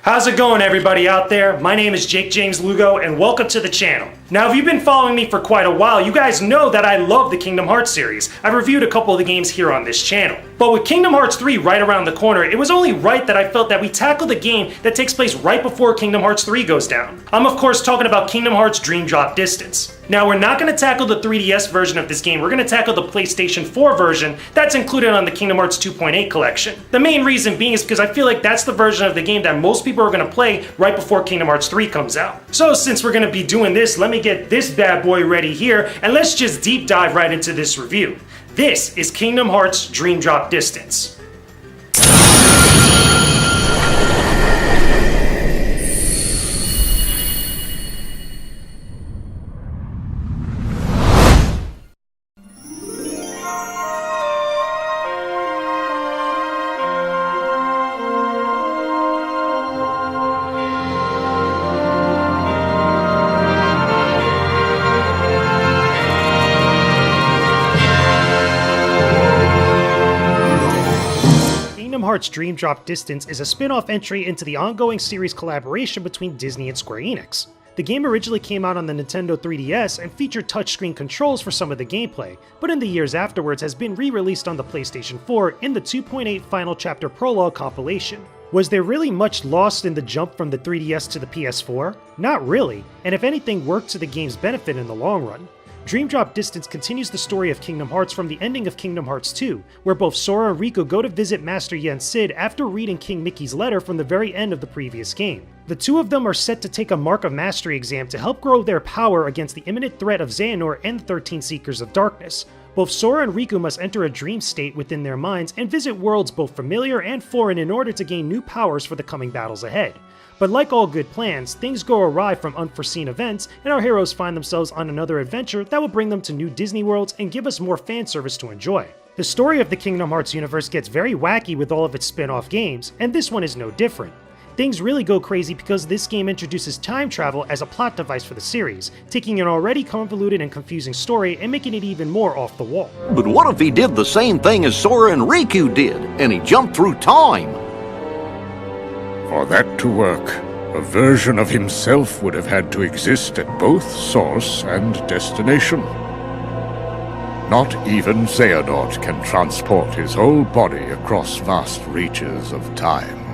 How's it going, everybody out there? My name is Jakejames Lugo, and welcome to the channel. Now, if you've been following me for quite a while, you guys know that I love the Kingdom Hearts series. I've reviewed a couple of the games here on this channel. But with Kingdom Hearts 3 right around the corner, it was only right that I felt that we tackle the game that takes place right before Kingdom Hearts 3 goes down. I'm of course talking about Kingdom Hearts Dream Drop Distance. Now, we're not going to tackle the 3DS version of this game, we're going to tackle the PlayStation 4 version that's included on the Kingdom Hearts 2.8 collection. The main reason being is because I feel like that's the version of the game that most people are going to play right before Kingdom Hearts 3 comes out. So since we're going to be doing this, let me get this bad boy ready here, and let's just deep dive right into this review. This is Kingdom Hearts Dream Drop Distance. Kingdom Hearts Dream Drop Distance is a spin-off entry into the ongoing series collaboration between Disney and Square Enix. The game originally came out on the Nintendo 3DS and featured touchscreen controls for some of the gameplay, but in the years afterwards has been re-released on the PlayStation 4 in the 2.8 Final Chapter Prologue compilation. Was there really much lost in the jump from the 3DS to the PS4? Not really, and if anything worked to the game's benefit in the long run. Dream Drop Distance continues the story of Kingdom Hearts from the ending of Kingdom Hearts 2, where both Sora and Riku go to visit Master Yen Sid after reading King Mickey's letter from the very end of the previous game. The two of them are set to take a Mark of Mastery exam to help grow their power against the imminent threat of Xehanort and the 13 Seekers of Darkness. Both Sora and Riku must enter a dream state within their minds and visit worlds both familiar and foreign in order to gain new powers for the coming battles ahead. But like all good plans, things go awry from unforeseen events, and our heroes find themselves on another adventure that will bring them to new Disney worlds and give us more fan service to enjoy. The story of the Kingdom Hearts universe gets very wacky with all of its spin-off games, and this one is no different. Things really go crazy because this game introduces time travel as a plot device for the series, taking an already convoluted and confusing story and making it even more off the wall. But what if he did the same thing as Sora and Riku did, and he jumped through time? For that to work, a version of himself would have had to exist at both source and destination. Not even Xehanort can transport his whole body across vast reaches of time.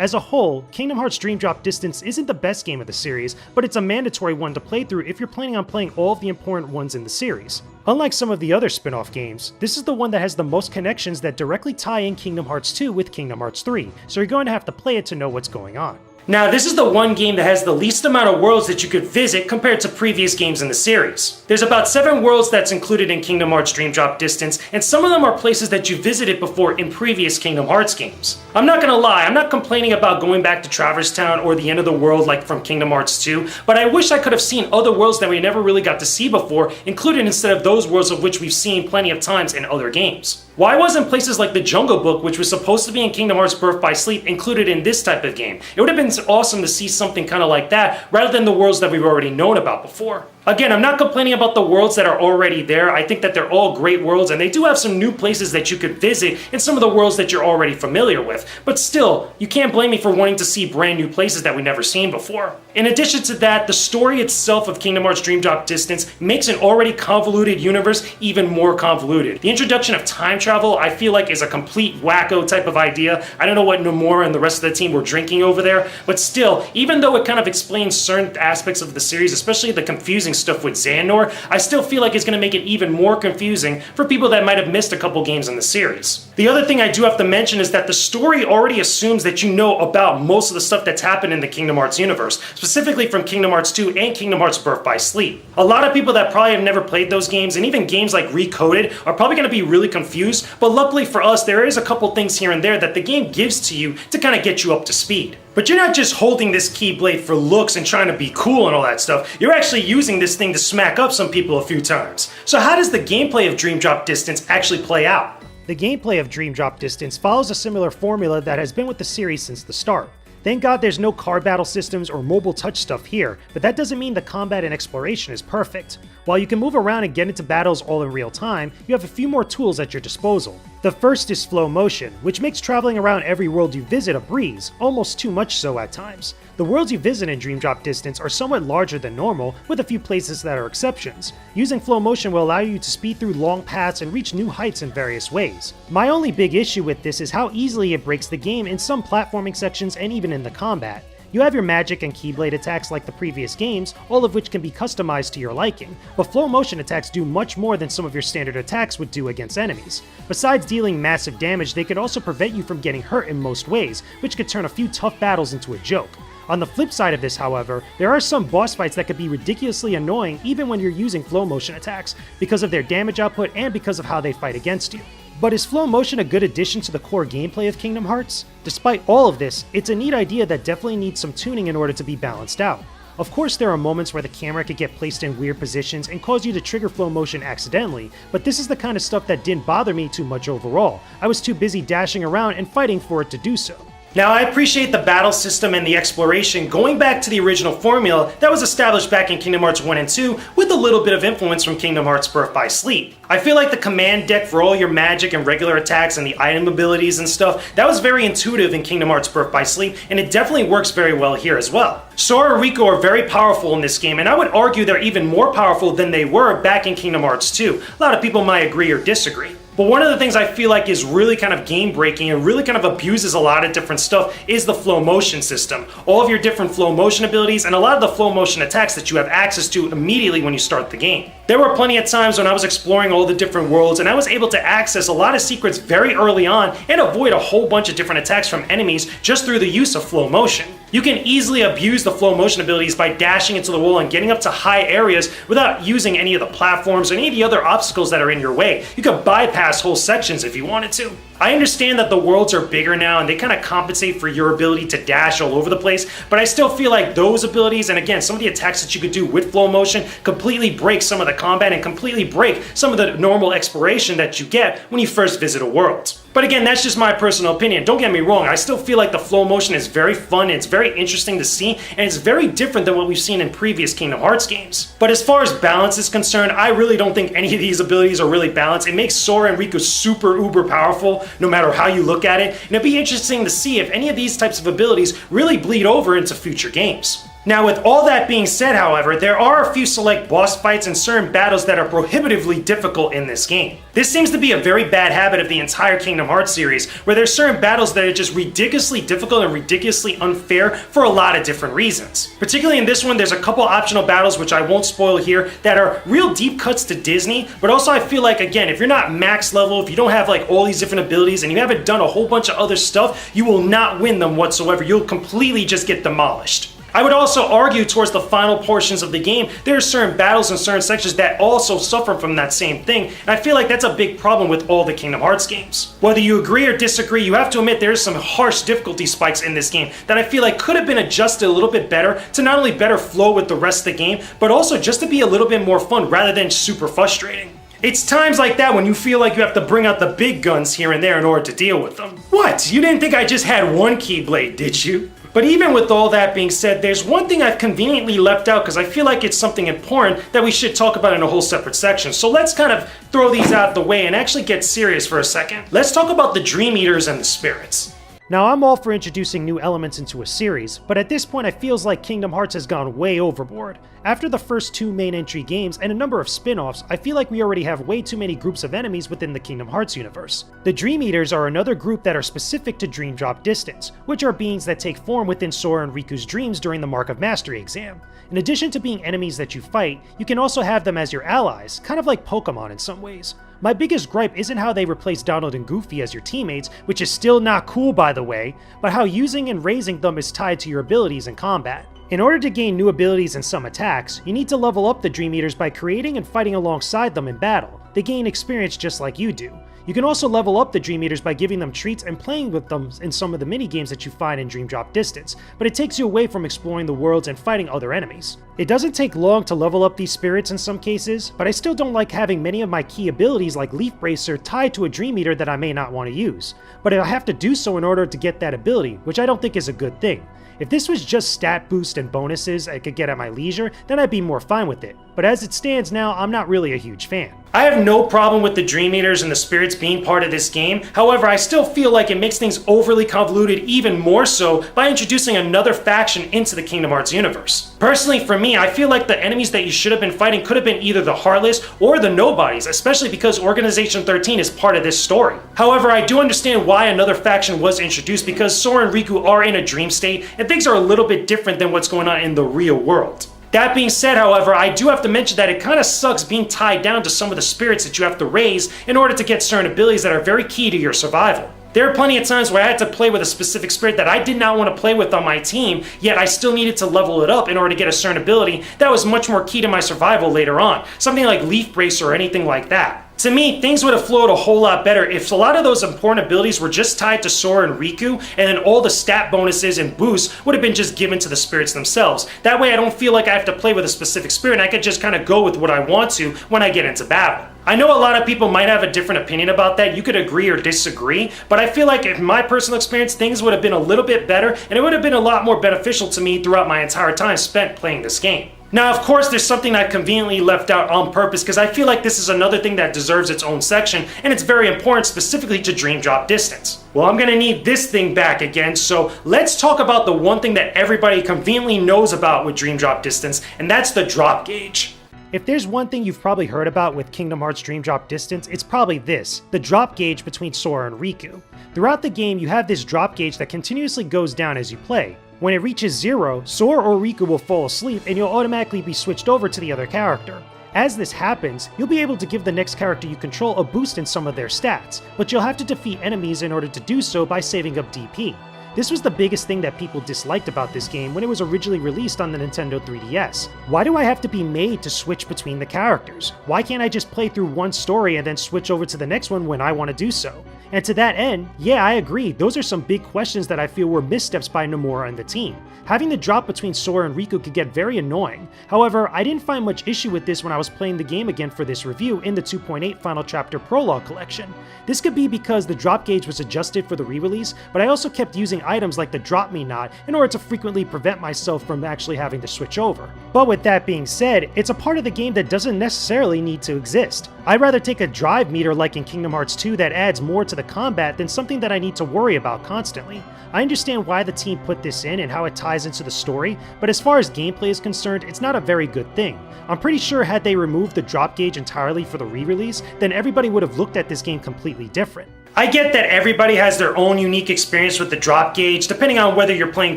As a whole, Kingdom Hearts Dream Drop Distance isn't the best game of the series, but it's a mandatory one to play through if you're planning on playing all of the important ones in the series. Unlike some of the other spin-off games, this is the one that has the most connections that directly tie in Kingdom Hearts 2 with Kingdom Hearts 3, so you're going to have to play it to know what's going on. Now, this is the one game that has the least amount of worlds that you could visit compared to previous games in the series. There's about 7 worlds that's included in Kingdom Hearts Dream Drop Distance, and some of them are places that you visited before in previous Kingdom Hearts games. I'm not gonna lie, I'm not complaining about going back to Traverse Town or the end of the world like from Kingdom Hearts 2, but I wish I could have seen other worlds that we never really got to see before, included instead of those worlds of which we've seen plenty of times in other games. Why wasn't places like the Jungle Book, which was supposed to be in Kingdom Hearts Birth by Sleep, included in this type of game? It would have been awesome to see something kind of like that, rather than the worlds that we've already known about before. Again, I'm not complaining about the worlds that are already there. I think that they're all great worlds, and they do have some new places that you could visit in some of the worlds that you're already familiar with. But still, you can't blame me for wanting to see brand new places that we've never seen before. In addition to that, the story itself of Kingdom Hearts Dream Drop Distance makes an already convoluted universe even more convoluted. The introduction of time travel, I feel like, is a complete wacko type of idea. I don't know what Nomura and the rest of the team were drinking over there, but still, even though it kind of explains certain aspects of the series, especially the confusing stuff with Xehanort, I still feel like it's going to make it even more confusing for people that might have missed a couple games in the series. The other thing I do have to mention is that the story already assumes that you know about most of the stuff that's happened in the Kingdom Hearts universe, specifically from Kingdom Hearts 2 and Kingdom Hearts Birth by Sleep. A lot of people that probably have never played those games, and even games like Recoded, are probably going to be really confused, but luckily for us, there is a couple things here and there that the game gives to you to kind of get you up to speed. But you're not just holding this Keyblade for looks and trying to be cool and all that stuff, you're actually using this thing to smack up some people a few times. So how does the gameplay of Dream Drop Distance actually play out? The gameplay of Dream Drop Distance follows a similar formula that has been with the series since the start. Thank God there's no card battle systems or mobile touch stuff here, but that doesn't mean the combat and exploration is perfect. While you can move around and get into battles all in real time, you have a few more tools at your disposal. The first is flow motion, which makes traveling around every world you visit a breeze, almost too much so at times. The worlds you visit in Dream Drop Distance are somewhat larger than normal, with a few places that are exceptions. Using flow motion will allow you to speed through long paths and reach new heights in various ways. My only big issue with this is how easily it breaks the game in some platforming sections and even in the combat. You have your magic and Keyblade attacks like the previous games, all of which can be customized to your liking, but flow motion attacks do much more than some of your standard attacks would do against enemies. Besides dealing massive damage, they can also prevent you from getting hurt in most ways, which could turn a few tough battles into a joke. On the flip side of this, however, there are some boss fights that could be ridiculously annoying even when you're using flow motion attacks, because of their damage output and because of how they fight against you. But is flow motion a good addition to the core gameplay of Kingdom Hearts? Despite all of this, it's a neat idea that definitely needs some tuning in order to be balanced out. Of course, there are moments where the camera could get placed in weird positions and cause you to trigger flow motion accidentally, but this is the kind of stuff that didn't bother me too much overall. I was too busy dashing around and fighting for it to do so. Now, I appreciate the battle system and the exploration going back to the original formula that was established back in Kingdom Hearts 1 and 2 with a little bit of influence from Kingdom Hearts Birth by Sleep. I feel like the command deck for all your magic and regular attacks and the item abilities and stuff, that was very intuitive in Kingdom Hearts Birth by Sleep, and it definitely works very well here as well. Sora and Riku are very powerful in this game, and I would argue they're even more powerful than they were back in Kingdom Hearts 2. A lot of people might agree or disagree. But one of the things I feel like is really kind of game breaking and really kind of abuses a lot of different stuff is the flow motion system. All of your different flow motion abilities and a lot of the flow motion attacks that you have access to immediately when you start the game. There were plenty of times when I was exploring all the different worlds and I was able to access a lot of secrets very early on and avoid a whole bunch of different attacks from enemies just through the use of flow motion. You can easily abuse the flow motion abilities by dashing into the wall and getting up to high areas without using any of the platforms or any of the other obstacles that are in your way. You can bypass whole sections if you wanted to. I understand that the worlds are bigger now and they kind of compensate for your ability to dash all over the place, but I still feel like those abilities, and again, some of the attacks that you could do with flow motion completely break some of the combat and completely break some of the normal exploration that you get when you first visit a world. But again, that's just my personal opinion. Don't get me wrong, I still feel like the flow motion is very fun, it's very interesting to see, and it's very different than what we've seen in previous Kingdom Hearts games. But as far as balance is concerned, I really don't think any of these abilities are really balanced. It makes Sora and Riku super uber powerful, no matter how you look at it, and it'd be interesting to see if any of these types of abilities really bleed over into future games. Now, with all that being said, however, there are a few select boss fights and certain battles that are prohibitively difficult in this game. This seems to be a very bad habit of the entire Kingdom Hearts series, where there's certain battles that are just ridiculously difficult and ridiculously unfair for a lot of different reasons. Particularly in this one, there's a couple optional battles, which I won't spoil here, that are real deep cuts to Disney, but also I feel like, again, if you're not max level, if you don't have like all these different abilities, and you haven't done a whole bunch of other stuff, you will not win them whatsoever. You'll completely just get demolished. I would also argue towards the final portions of the game, there are certain battles and certain sections that also suffer from that same thing, and I feel like that's a big problem with all the Kingdom Hearts games. Whether you agree or disagree, you have to admit there's some harsh difficulty spikes in this game that I feel like could have been adjusted a little bit better to not only better flow with the rest of the game, but also just to be a little bit more fun rather than super frustrating. It's times like that when you feel like you have to bring out the big guns here and there in order to deal with them. What? You didn't think I just had one Keyblade, did you? But even with all that being said, there's one thing I've conveniently left out because I feel like it's something important that we should talk about in a whole separate section. So let's kind of throw these out of the way and actually get serious for a second. Let's talk about the Dream Eaters and the Spirits. Now, I'm all for introducing new elements into a series, but at this point it feels like Kingdom Hearts has gone way overboard. After the first two main entry games and a number of spin-offs, I feel like we already have way too many groups of enemies within the Kingdom Hearts universe. The Dream Eaters are another group that are specific to Dream Drop Distance, which are beings that take form within Sora and Riku's dreams during the Mark of Mastery exam. In addition to being enemies that you fight, you can also have them as your allies, kind of like Pokemon in some ways. My biggest gripe isn't how they replace Donald and Goofy as your teammates, which is still not cool by the way, but how using and raising them is tied to your abilities in combat. In order to gain new abilities and some attacks, you need to level up the Dream Eaters by creating and fighting alongside them in battle. They gain experience just like you do. You can also level up the Dream Eaters by giving them treats and playing with them in some of the mini-games that you find in Dream Drop Distance, but it takes you away from exploring the worlds and fighting other enemies. It doesn't take long to level up these spirits in some cases, but I still don't like having many of my key abilities like Leaf Bracer tied to a Dream Eater that I may not want to use, but I have to do so in order to get that ability, which I don't think is a good thing. If this was just stat boost and bonuses I could get at my leisure, then I'd be more fine with it, but as it stands now, I'm not really a huge fan. I have no problem with the Dream Eaters and the spirits being part of this game, however I still feel like it makes things overly convoluted even more so by introducing another faction into the Kingdom Hearts universe. Personally for me, I feel like the enemies that you should have been fighting could have been either the Heartless or the Nobodies, especially because Organization 13 is part of this story. However, I do understand why another faction was introduced because Sora and Riku are in a dream state and things are a little bit different than what's going on in the real world. That being said, however, I do have to mention that it kind of sucks being tied down to some of the spirits that you have to raise in order to get certain abilities that are very key to your survival. There are plenty of times where I had to play with a specific spirit that I did not want to play with on my team, yet I still needed to level it up in order to get a certain ability that was much more key to my survival later on, something like Leaf Bracer or anything like that. To me, things would have flowed a whole lot better if a lot of those important abilities were just tied to Sora and Riku, and then all the stat bonuses and boosts would have been just given to the spirits themselves. That way I don't feel like I have to play with a specific spirit, and I could just kind of go with what I want to when I get into battle. I know a lot of people might have a different opinion about that, you could agree or disagree, but I feel like in my personal experience, things would have been a little bit better, and it would have been a lot more beneficial to me throughout my entire time spent playing this game. Now, of course, there's something I conveniently left out on purpose because I feel like this is another thing that deserves its own section, and it's very important specifically to Dream Drop Distance. Well, I'm gonna need this thing back again, so let's talk about the one thing that everybody conveniently knows about with Dream Drop Distance, and that's the drop gauge. If there's one thing you've probably heard about with Kingdom Hearts Dream Drop Distance, it's probably this, the drop gauge between Sora and Riku. Throughout the game, you have this drop gauge that continuously goes down as you play. When it reaches 0, Sora or Riku will fall asleep and you'll automatically be switched over to the other character. As this happens, you'll be able to give the next character you control a boost in some of their stats, but you'll have to defeat enemies in order to do so by saving up DP. This was the biggest thing that people disliked about this game when it was originally released on the Nintendo 3DS. Why do I have to be made to switch between the characters? Why can't I just play through one story and then switch over to the next one when I want to do so? And to that end, yeah, I agree, those are some big questions that I feel were missteps by Nomura and the team. Having the drop between Sora and Riku could get very annoying. However, I didn't find much issue with this when I was playing the game again for this review in the 2.8 Final Chapter Prologue Collection. This could be because the drop gauge was adjusted for the re-release, but I also kept using items like the Drop Me Not in order to frequently prevent myself from actually having to switch over. But with that being said, it's a part of the game that doesn't necessarily need to exist. I'd rather take a drive meter like in Kingdom Hearts 2 that adds more to the combat than something that I need to worry about constantly. I understand why the team put this in and how it ties into the story, but as far as gameplay is concerned, it's not a very good thing. I'm pretty sure had they removed the drop gauge entirely for the re-release, then everybody would have looked at this game completely different. I get that everybody has their own unique experience with the drop gauge, depending on whether you're playing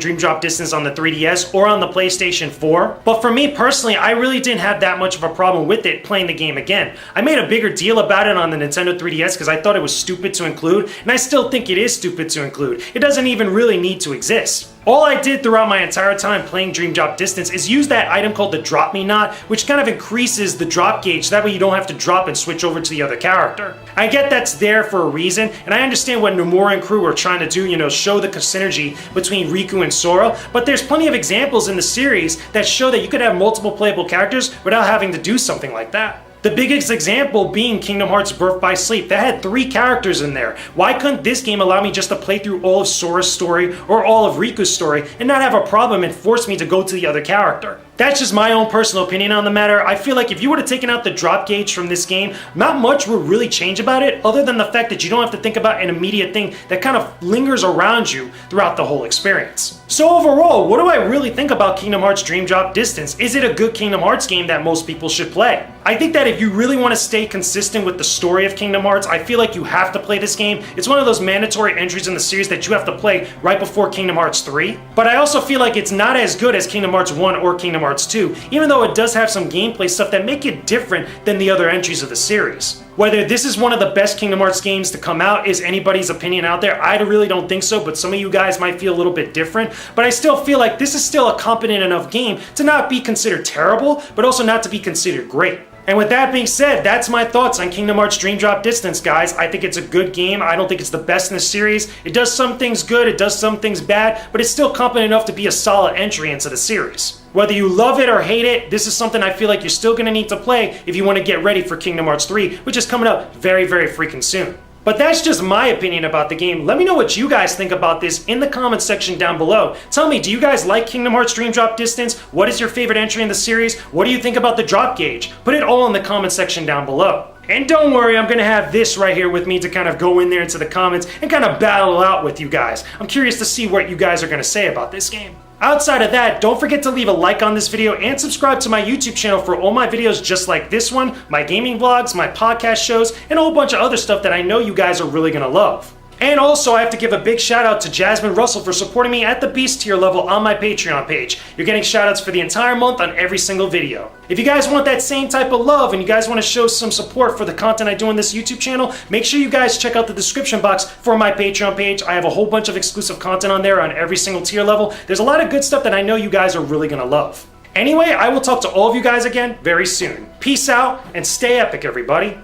Dream Drop Distance on the 3DS or on the PlayStation 4, but for me personally, I really didn't have that much of a problem with it playing the game again. I made a bigger deal about it on the Nintendo 3DS because I thought it was stupid to include, and I still think it is stupid to include. It doesn't even really need to exist. All I did throughout my entire time playing Dream Drop Distance is use that item called the Drop Me Not, which kind of increases the drop gauge, so that way you don't have to drop and switch over to the other character. I get that's there for a reason, and I understand what Nomura and crew are trying to do, show the synergy between Riku and Sora, but there's plenty of examples in the series that show that you could have multiple playable characters without having to do something like that. The biggest example being Kingdom Hearts Birth by Sleep. That had 3 characters in there. Why couldn't this game allow me just to play through all of Sora's story or all of Riku's story and not have a problem and force me to go to the other character? That's just my own personal opinion on the matter. I feel like if you would have taken out the drop gauge from this game, not much would really change about it other than the fact that you don't have to think about an immediate thing that kind of lingers around you throughout the whole experience. So overall, what do I really think about Kingdom Hearts Dream Drop Distance? Is it a good Kingdom Hearts game that most people should play? I think that if you really want to stay consistent with the story of Kingdom Hearts, I feel like you have to play this game. It's one of those mandatory entries in the series that you have to play right before Kingdom Hearts 3. But I also feel like it's not as good as Kingdom Hearts 1 or Kingdom Hearts 2, even though it does have some gameplay stuff that make it different than the other entries of the series. Whether this is one of the best Kingdom Hearts games to come out is anybody's opinion out there. I really don't think so, but some of you guys might feel a little bit different. But I still feel like this is still a competent enough game to not be considered terrible, but also not to be considered great. And with that being said, that's my thoughts on Kingdom Hearts Dream Drop Distance, guys. I think it's a good game. I don't think it's the best in the series. It does some things good, it does some things bad, but it's still competent enough to be a solid entry into the series. Whether you love it or hate it, this is something I feel like you're still gonna need to play if you want to get ready for Kingdom Hearts 3, which is coming up very, very freaking soon. But that's just my opinion about the game. Let me know what you guys think about this in the comments section down below. Tell me, do you guys like Kingdom Hearts Dream Drop Distance? What is your favorite entry in the series? What do you think about the drop gauge? Put it all in the comment section down below. And don't worry, I'm gonna have this right here with me to kind of go in there into the comments and kind of battle out with you guys. I'm curious to see what you guys are gonna say about this game. Outside of that, don't forget to leave a like on this video and subscribe to my YouTube channel for all my videos just like this one, my gaming vlogs, my podcast shows, and a whole bunch of other stuff that I know you guys are really gonna love. And also, I have to give a big shout out to Jasmine Russell for supporting me at the Beast tier level on my Patreon page. You're getting shout outs for the entire month on every single video. If you guys want that same type of love and you guys want to show some support for the content I do on this YouTube channel, make sure you guys check out the description box for my Patreon page. I have a whole bunch of exclusive content on there on every single tier level. There's a lot of good stuff that I know you guys are really gonna love. Anyway, I will talk to all of you guys again very soon. Peace out and stay epic, everybody.